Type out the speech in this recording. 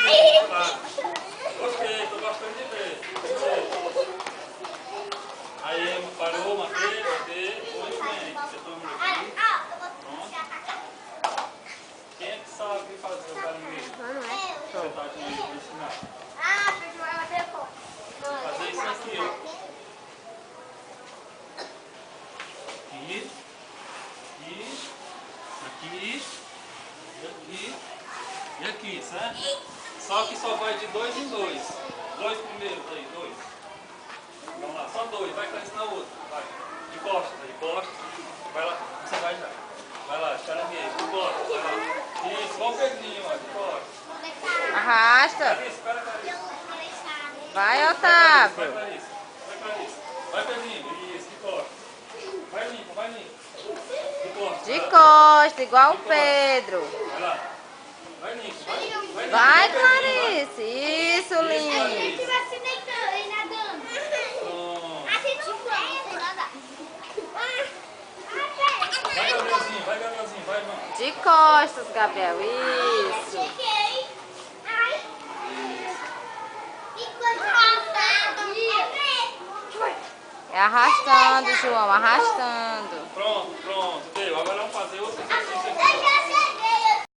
Tá. Gostei, tô gostando de ver. Aí, parou, matei, batei. Muito bem. Você toma aqui. Pronto. Quem é que sabe fazer o caranguejo? Você tá comigo pra ensinar. Fazer isso aqui, ó. Aqui. Aqui. Aqui. E aqui, certo? Só que só vai de 2 em 2. 2 primeiros aí, 2. Vamos lá, só 2. Vai que na outra. Vai. Encosta, encosta. Vai lá, você vai já. Vai lá, caranguejo. Encosta, vai lá. Isso, igual o Pedrinho, ó. Encosta. Arrasta. Clarice, espera, Clarice. Vai, Otávio. Vai, Clarice. Vai, Clarice. Vai, Pedrinho. Isso, encosta. Vai limpo, vai limpo. Encosta. De costa, igual o Pedro. Vai lá. Vai limpo, vai. Vai, Clarice. Isso, lindo. Vai, Gabrielzinho, vai, irmão. De costas, Gabriel. Isso. É arrastando, João, arrastando. Pronto, deu. Agora vamos fazer outro exercício